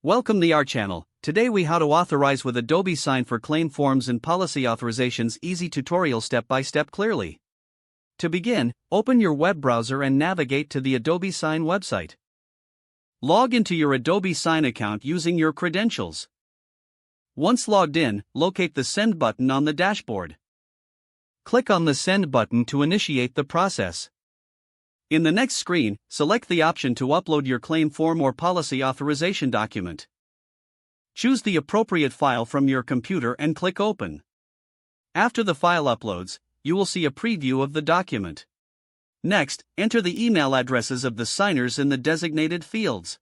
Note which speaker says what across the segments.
Speaker 1: Welcome to our channel. Today we how to authorize with Adobe Sign for claim forms and policy authorizations. Easy tutorial step by step clearly. To begin, open your web browser and navigate to the Adobe Sign website. Log into your Adobe Sign account using your credentials. Once logged in, locate the Send button on the dashboard. Click on the Send button to initiate the process. In the next screen, select the option to upload your claim form or policy authorization document. Choose the appropriate file from your computer and click Open. After the file uploads, you will see a preview of the document. Next, enter the email addresses of the signers in the designated fields.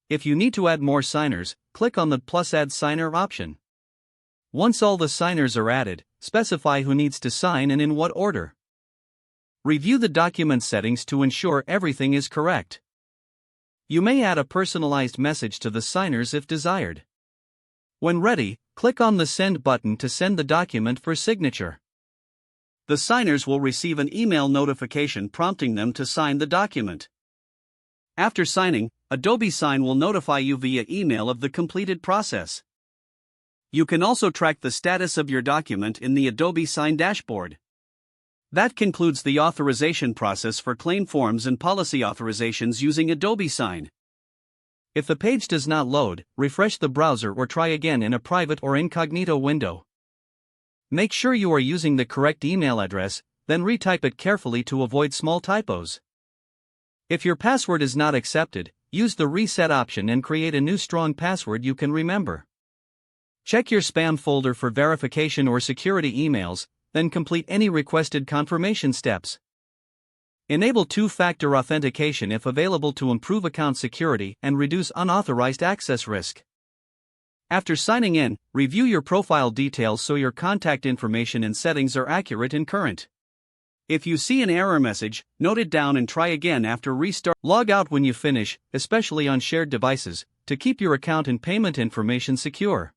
Speaker 1: If you need to add more signers, click on the plus Add Signer option. Once all the signers are added, specify who needs to sign and in what order. Review the document settings to ensure everything is correct. You may add a personalized message to the signers if desired. When ready, click on the Send button to send the document for signature. The signers will receive an email notification prompting them to sign the document. After signing, Adobe Sign will notify you via email of the completed process. You can also track the status of your document in the Adobe Sign dashboard. That concludes the authorization process for claim forms and policy authorizations using Adobe Sign. If the page does not load, refresh the browser or try again in a private or incognito window. Make sure you are using the correct email address, then retype it carefully to avoid small typos. If your password is not accepted, use the reset option and create a new strong password you can remember. Check your spam folder for verification or security emails, then complete any requested confirmation steps. Enable two-factor authentication if available to improve account security and reduce unauthorized access risk. After signing in, review your profile details so your contact information and settings are accurate and current. If you see an error message, note it down and try again after restart. Log out when you finish, especially on shared devices, to keep your account and payment information secure.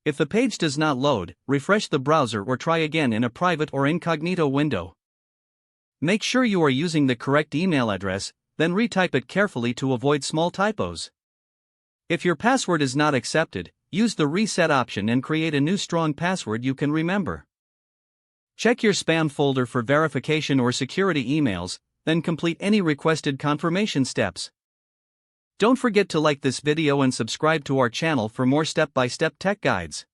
Speaker 1: If the page does not load, refresh the browser or try again in a private or incognito window. Make sure you are using the correct email address, then retype it carefully to avoid small typos. If your password is not accepted, use the reset option and create a new strong password you can remember. Check your spam folder for verification or security emails, then complete any requested confirmation steps. Don't forget to like this video and subscribe to our channel for more step-by-step tech guides.